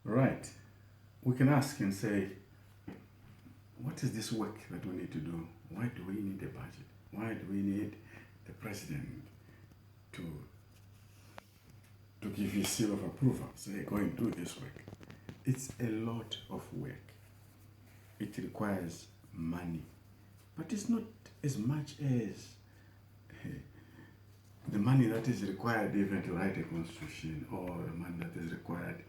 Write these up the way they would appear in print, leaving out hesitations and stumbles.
Right. We can ask and say, what is this work that we need to do? Why do we need a budget? Why do we need the president to give his seal of approval? Say, go and do this work. It's a lot of work. It requires money. But it's not as much as the money that is required even to write a constitution, or the money that is required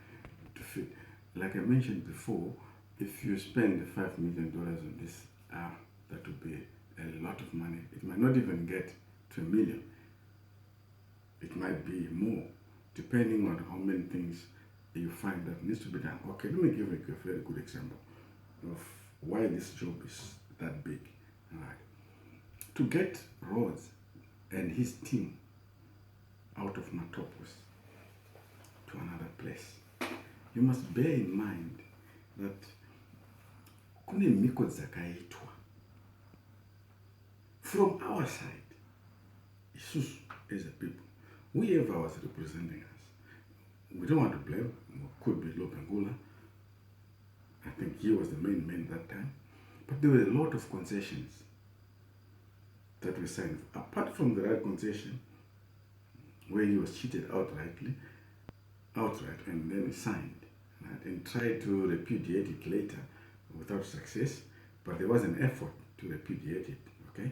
to fit. Like I mentioned before, if you spend $5 million on this, that would be a lot of money. It might not even get to $1 million. It might be more, depending on how many things you find that needs to be done. Okay, let me give you a very good example of why this job is that big. All right. To get Rhodes and his team out of Matopos to another place, you must bear in mind that kune mhiko dzakaitwa from our side. Isusu as a people, whoever was representing us, we don't want to blame. Could be Lopengula. I think he was the main man that time. But there were a lot of concessions that were signed. Apart from the right concession, where he was cheated outright, and then signed, right, and tried to repudiate it later without success, but there was an effort to repudiate it, okay?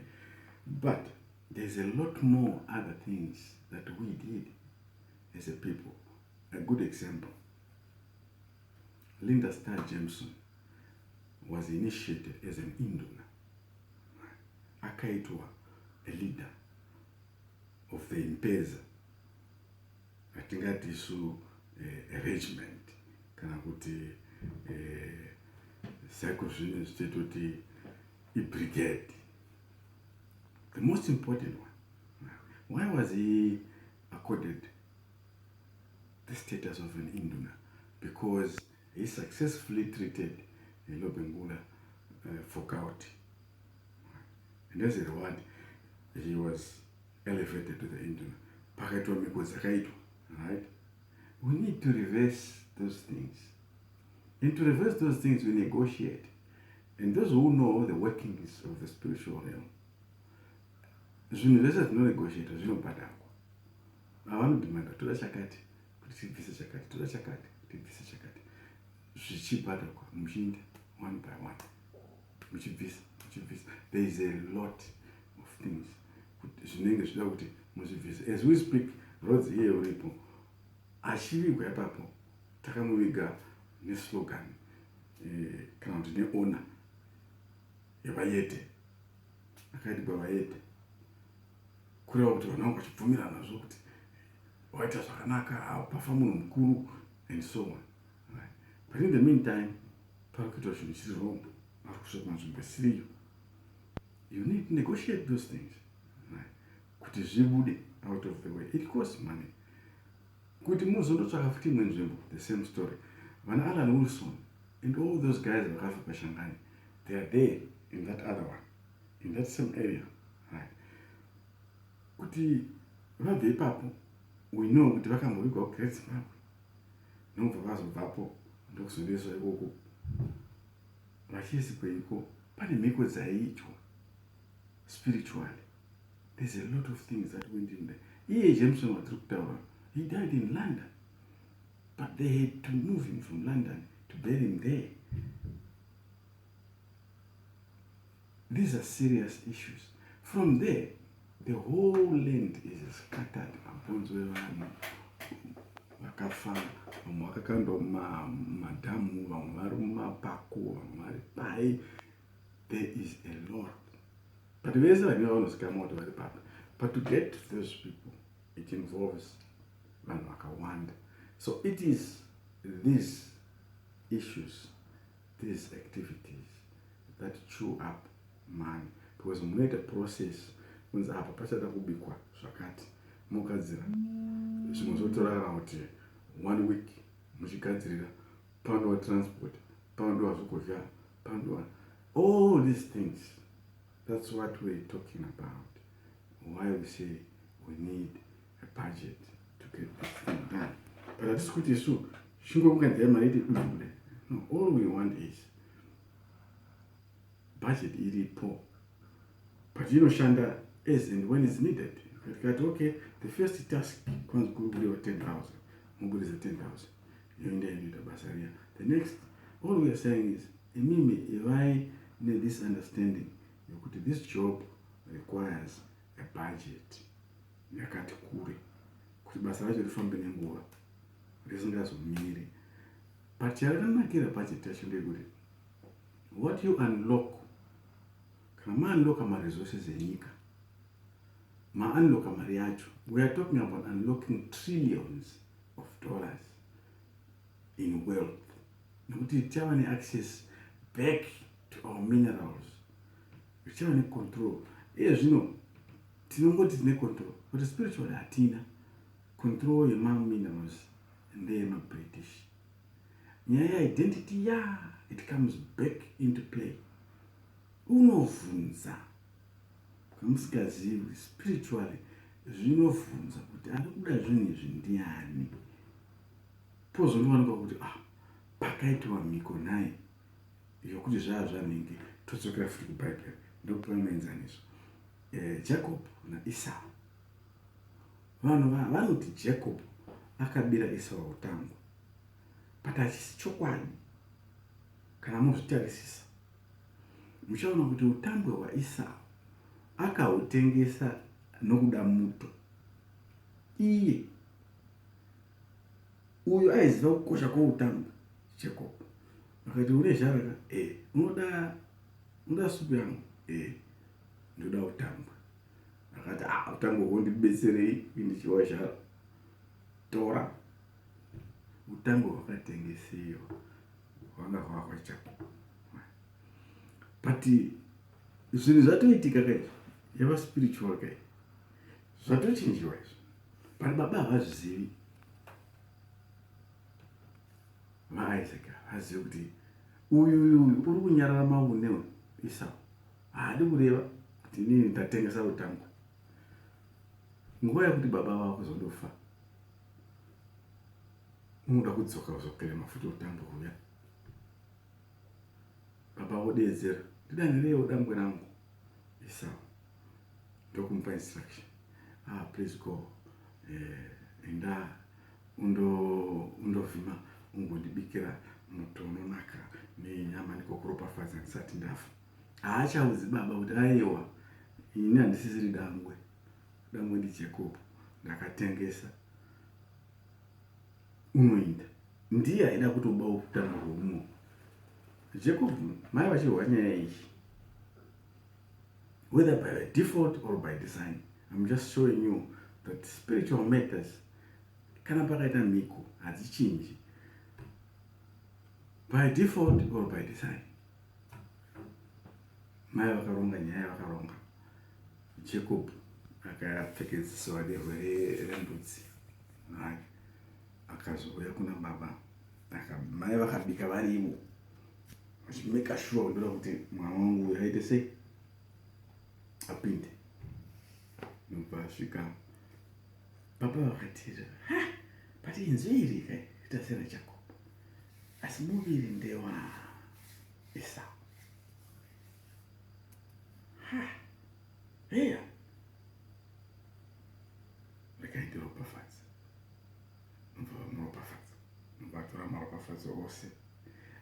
But there's a lot more other things that we did as a people. A good example, Linda Starr Jameson was initiated as an Induna. Akaitwa a leader of the Impeza. Atingati isu a regiment, kana kuti psychosis institute, a brigade. The most important one. Why was he accorded the status of an Induna? Because he successfully treated Lopengula for gout. And as a reward, he was elevated to the Induna. Pakatwa miko zakaitu, right? We need to reverse those things. And to reverse those things, we negotiate. And those who know the workings of the spiritual realm, zvinhu no negotiate, zvinobhadharwa. Havanodhimanda toda chakati kuti tibvise chakati, toda chakati kuti tibvise chakati. Zvichibhadharwa muchiinda one by one. Muchibvisa. There is a lot of things zvinenge zvida kuti muzvibvise. As we speak, Rhodes iye uripo achivigwa ipapo, takamuviga neslogan kana kuti neona yevayete. Akaiti kwavayete kureva kuti vanhu vangu vachibvumirana zvo kuti waita zvakanaka, pafa munhu mukuru, and so on. Right. But in the meantime, pari kuitwa zvinhu chiri wrong, vari kusvika panzvimbo isiriyo. You need to negotiate those things, right? Kuti zvibude out of the way. It costs money. Kuti muzonotsvaka futi imwe nzvimbo, the same story. Vana Alan Wilson and all those guys vakafa paShangani, they are there in that other one, in that same area, right? Kuti vabve ipapo, we know kuti vakamuvigwa kuGreat Zimbabwe. Nobva vazobvapo ndokuzoendeswa ikoko. Vachizi kweiko, pane mhiko dzaiitwa spiritually. There's a lot of things that went in there. Iye Jameson watiri kutaura, he died in London, but they had to move him from London to bury him there. These are serious issues. From there, the whole land is scattered. Mabhonzo evanhu vakafa, vamwe vakakandwa mumadhamu, vamwe vari mumapako, vamwe vari pai. There is a lot. But vese vanenge vanosvika moto vari papa. But to get to those people, it involves vanhu vakawanda. So it is these issues, these activities that chew up money. Because munoita process, kunzi apa pachada kubikwa zvakati, mugadzira. Zvimwe zvotorara kuti 1 week muchigadzirira, pandowa transport, pandowa zvokudya, pandowa all these things. That's what we're talking about. Why we say we need a budget to get this thing done. But at this kuti isu No, all we want is budget iripo, but inoshanda as and when it's needed. Okay, the first task comes with 10,000. Mobile is 10,000. You need a basaria. The next, all we are saying is, if I need this understanding, this job requires a budget. Yakati kure. Kuti basa racho rifambe nenguva. Risingazomiri. But chakanakira budget yacho ndekuti what you unlock, kana ma-unlock ma-resources enyika, ma-unlock mari yacho, we are talking about unlocking trillions of dollars in wealth. Nekuti tichava ne-access back to our minerals. Tichava ne-control. Zvino tinongoti tine control, but spiritually hatina control yema-minerals ndeyema-British. Nyaya identity it comes back into play. Unovhunza kamusingazivi spiritually, zvinovhunza kuti arikuda zvinhu izvi ndiani. Pozondowanikwa kuti pakaitwa mhiko naye yokuti zvanenge todzokera futi kuBhaibheri ndokupiwa muenzaniso. Jacob naEsau. Vanhu vanoti Jacob akabira Esau utangwa, but hachisi chokwadi. Kana muzvitarisisa, muchaona kuti utambwe hwaEsau akahutengesa nokuda muto. Iye uyo aiziva kukosha kwoutambwe Jacob. Akati une zvaraka, unoda supu yangu, ndoda utambwe. Akati utambwe hwondibetserei ndichiwazha tora. Utambwe hwakatengesewa hwanga hwakwa Jacob. But zvinhu zvatoitika kai, yava spiritual kai, zvatochinjiwa izvo. But baba havazvizivi. VaIsaac hazivi kuti uyu uri kunyarara maune Esau haadi kureva kuti inini ndatengesa utambwe. Nguva yekuti baba vavo kuzondofa, unoda kudzoka uzokerema futi utambwe huya. Baba vodedzera, ndidanhirewo dambwe rangu Esau. Ndokumupa instruction. Please go. Enda undovhima ungondibikira muto unonaka nenyama ndikokuropafadza ndisati ndafa. Haachauzi baba kuti aiwa, ini handisisiri dambwe. Dambwe ndiJacob, ndakatengesa. Unoinda. Ndiye aida kutoba utambwe hwoumwe. Jacob mai vachihwa nyaya iyi, whether by default or by design. I'm just showing you that spiritual matters, kana pakaita mhiko hadzichinji, by default or by design. Mai vakaronga nyaya vakaronga. Jacob akapfekedziswa derwe rembudzi nake akazouya kuna baba, mai vakabika varivo, make sure ndoda kuti mwana wangu yaite sei apinde. Nopasvika baba vakatira, but inzwi iri kai itasera Jacob, asi muviri ndewa Esau. Heya rekaindiropafadza, muropafadza, mubatora maropafadza ose.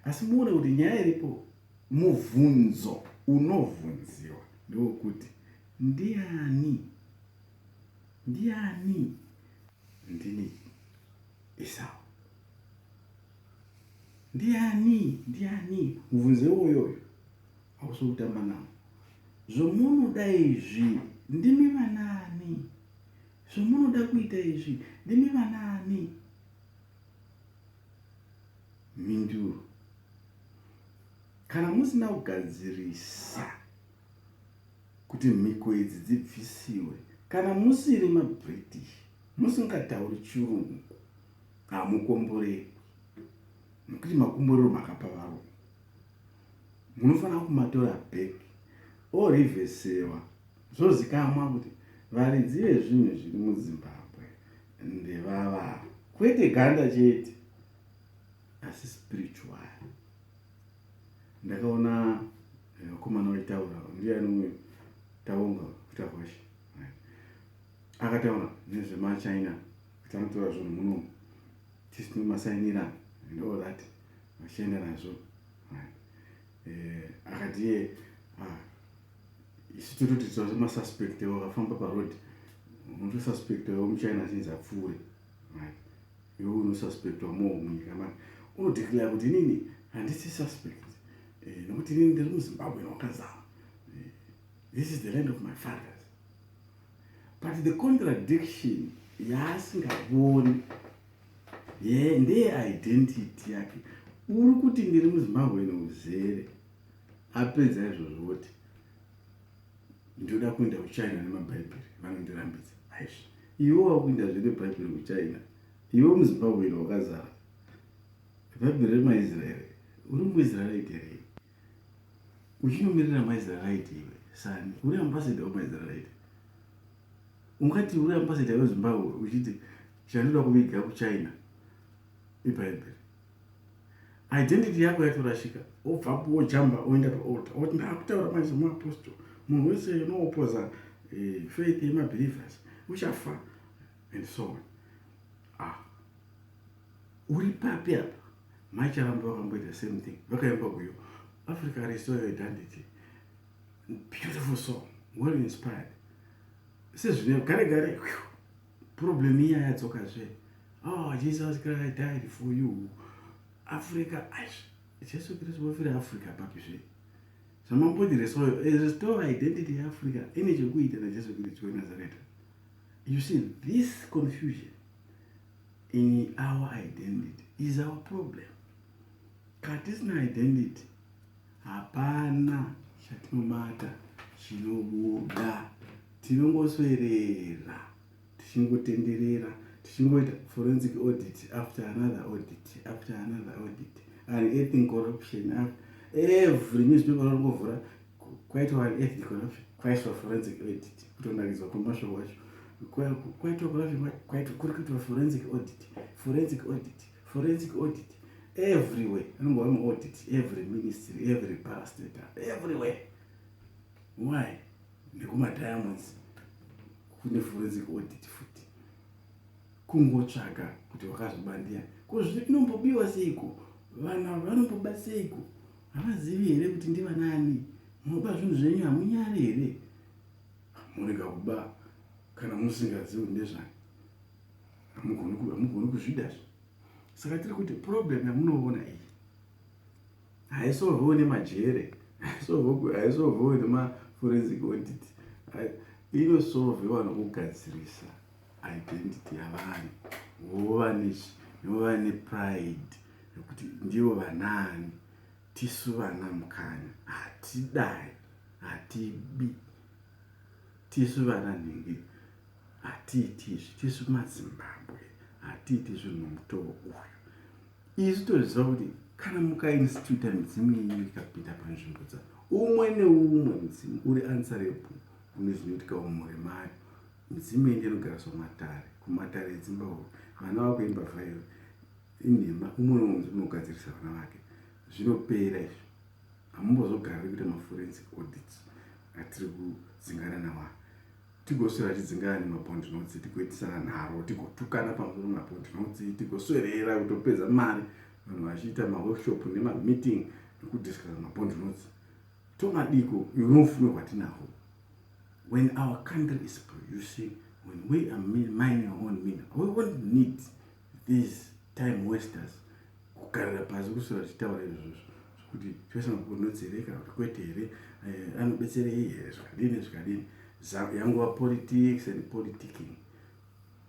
Asi muone kuti nyaya iripo, mubvunzo unovhunziwa ndokuti ndiani? Ndini Esau. Ndiani? Mubvunzo iwoyoyo hausokutamba nawo. Zvomunoda izvi ndimi vanani? Zvomunoda kuita izvi ndimi vanani? Minduro. Kana musina kugadzirisa kuti mhiko idzi dzibvisiwe, kana musiri maBritish, musingatauri chirungu, hamukomborewi. Nokuti makomborero makapa varungu. Munofanira kumatora back orivhesewa, zvozikamwa kuti varidzi vezvinhu zviri muZimbabwe ndevava, kwete ganda chete. asi spiritual. Ndakaona vakomana vaitaura ndiani taunga kutakwasha akataura nezvemachina kuti anotora zvinhu muno tisino masainira and all that vachienda nazvo akati isu tiri kuti masuspect wakafamba parod unotosuspect wemuchina achinzi apfuure iwe unosuspectwa more munyika make unodeclare kuti inini handisi suspect nokuti inini ndiri muZimbabwe wakazama. This is the land of my fathers. But the contradiction yaasingaboni ndeye identity yake. Uri kuti ndiri muZimbabwe neuzere apedza izvozvo kuti ndoda kuenda kuchina nemabhaibheri vanondirambidza. Aisha iwe wakuenda zvine bhaibheri kuchina, iwe muZimbabwe wakazara bhaibheri remaisraeri, uri muisraelite here uchinomirira maisraelite iwe sani uri ambassador wemaisraelite. Ungati uri ambassador weZimbabwe uchiti chandoda kuviga kuchina ibhaibheri. Identity yako yatorashika, obvapo wojamba oenda paaltar oti ndakutaura manje muapostle, munhu wese unoopposa faith yemabelievers uchafa and so on. Uri papi apa macharamba vakamboita same thing, vakaimba kuyo Africa restore your identity. Beautiful song, well inspired. Sezvino gare problem iya yatsokazve. Jesus Christ died for you. Africa, Jesu Kristu wafira Africa pakizve. Zvamamboti restore identity ya Africa ine chekuita naJesu Kristu weNazareth. You see, this confusion in our identity is our problem. Katisina identity, hapana chatinobata chinobuda, tinongoswerera, tichingotenderera, tichingoita forensic audit after another audit after another audit, unearthing corruption. Every newspaper ringovhura kwaitwa unearthing corruption, kwaitwa forensic audit, kutonakizwa kwemashoko acho, kwaitwa corruption, kwaitwa kurikuitwa forensic audit. Everywhere, I'm audit every ministry, every parastatal, everywhere. Why? Nekuma diamonds kune forensic audit futi. Kungotsvaka kuti wakazobandia. Kozvi inombobiwa seiko? Vana vanomboba seiko? Havazivi here kuti ndiva nani? Munoba zvinhu zvenyu hamunyari here? Murega kuba kana musingazivi ndezvani. Hamugoni kuzvidazvo. Saka tiri kuti problem yamunoona iyi haisolvewo nemajere, haisolvewo nemaforensic audit, inosolvewa nokugadzirisa identity yavanhu, vova nepride yokuti ndivo vanani, tisu vana mukanya, hatidai, hatibi, tisu vana nhingi, hatiitizvi, tisu maZimbabwe, hatiiti zvinhu mutoo uyu. Isu toziva kuti kana mukainstituta midzimu yenyu ikapinda panzvimbo dzavo, umwe neumwe mudzimu uri answerable kune zvinoitika mumhuri mayo. Midzimu yenyu inogariswa matare, kumatare edzimbabwe, vana vakuimba 5 inhema, umwe neumwe unogadzirisa vana vake. Zvinopera izvo, hamumbozogariri kuita maforensic audits atiri kudzingana nawo. Tigoswera tidzingana nemapound notes, tigoitisana nharo, tigotukana pamusoro pemapound notes, tigoswerera kutopedza mari, vanhu vachiita maworkshop nemameeting nekudiscuss mapound notes. Tomadiko unofunga kwatinahwo. When our country is producing, when we are mining our own mineral, we won't need these time wasters kugarira pasi kuswera tichitaura izvozvo kuti twese mapound notes here kana kuti kwete here, anobetserei here, zvakadini. Yanguva politics and politicking,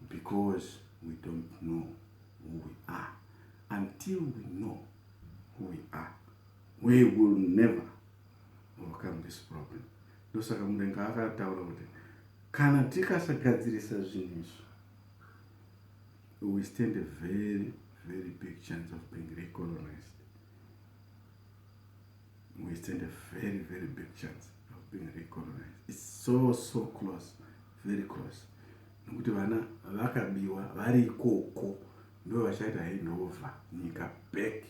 because we don't know who we are. Until we know who we are, we will never overcome this problem. Ndosaka mudenga akataura kuti kana tikasagadzirisa zvinhu izvi, we stand a very, very big chance of being recolonized. We stand a very, very big chance of being recolonized. It's so close, very close. Nokuti vana vakabiwa vari ikoko ndo vachaita handover nyika back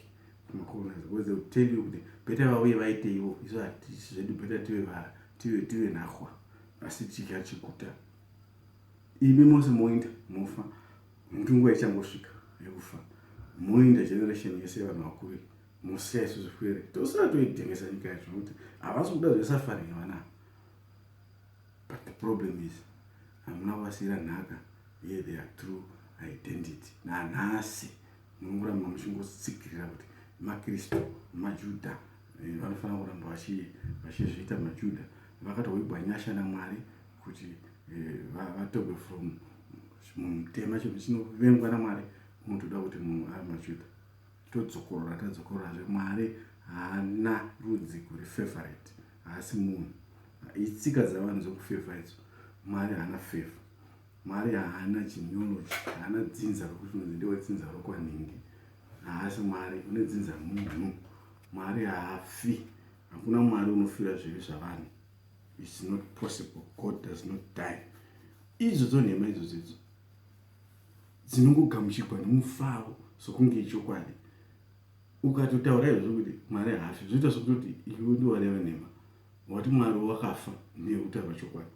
kumacolonize, because they will tell you kuti better vauye vaiteivo, isu hatisi zvedu, better tive nahwa, asi chika chikuta. Imi mose moinda mofa, nguva ichangosvika yekufa. Moinda generation yese vanhu vakuru mosiya isusu kwere, tosara toitengesa nyika yacho nokuti havasi kuda zvesuffering vana. But the problem is hamuna kuvasiyira nhaka ye their true identity. Nanhasi munongoramba muchingotsikirira kuti maKristu, maJudha vanofanira kuramba vachizviita maJudha, vakatoigwa nyasha naMwari kuti vatogwe from mutema, chinhu chinovengwa naMwari, muntu toda kuti munhu ari maJudha. Tadzokorora Mwari haana rudzi kuri favorite, haasi munhu. Itsika dzavanhu dzokufevha idzo, Mwari haana favor. Mwari haana genealogy, haana dzinza rokuti ndewe dzinza rokwanhingi. Haasi Mwari, une dzinza munhu. Mwari haafi, hakuna Mwari unofira zvivi zvavanhu. It's not possible. God does not die. Idzo nhema idzodzo dzinongogamuchirwa nemufaro sokunge ichokwadi. Ukatotaura izvo kuti Mwari haafi, zvoita sokutoti iwe ndiwe wareva nhema, wati Mwari wakafa nekutaura chokwadi.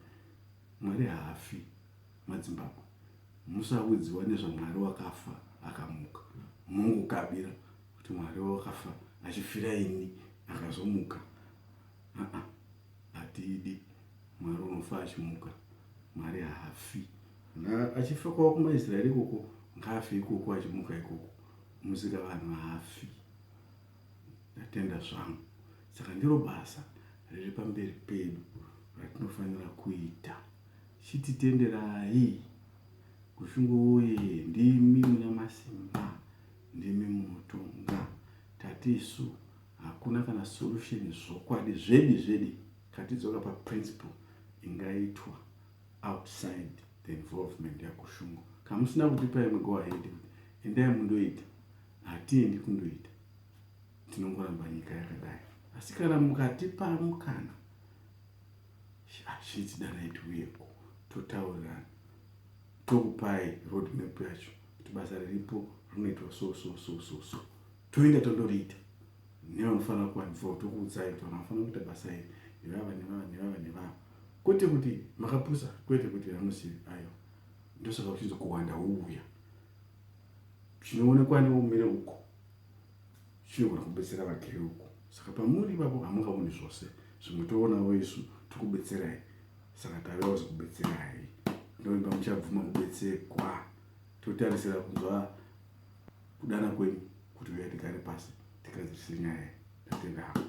Mwari haafi. MaZimbabwe, musaudziwa nezvaMwari wakafa akamuka, mungokabira kuti Mwari wakafa achifira ini akazomuka. Hatidi. Mwari unofa achimuka, Mwari haafi. Achifa kwavo kumaIsraeri ikoko, ngaafe ikoko, achimuka ikoko. Musika vanhu haafi. Ndatenda zvangu. Saka ndiro basa riri pamberi pedu ratinofanira kuita. Chititenderai kushungoye, ndimi muna masimba, ndimi munotonga. Tatisu hakuna kana solution zvokwadi zvedi katidzoka paprinciple ingaitwa outside the involvement yakushungo. Kamusina kutipa imwe go ahead kuti endai mundoita, hatiendi kundoita, tinongoramba nyika yakadai. Asi kana mukatipa mukana, zvichidanai tiuyeko totaurirana, tokupai roadmap yacho kuti basa riripo rinoitwa so toenda tondoriita. Nevanofanira kuva involved, tokuudzai kuti vanofanira kuita basa iri nevava, kwete kuti makapusa, kwete kuti vanoziva ayo. Ndosaka uchinzi kuwanda uuya, chinoonekwa neumire uko chinogona kubetsera vagere uko. Saka pamuri ipapo hamungaoni zvose, zvimwe toonawo isu tokubetserai. Saka tavewo zokubetserai, ndoimba muchabvuma kubetserwa. Totarisira kunzwa kudana kwenyu kuti uya tigare pasi tikadzisire nyaya. Tatenda hako.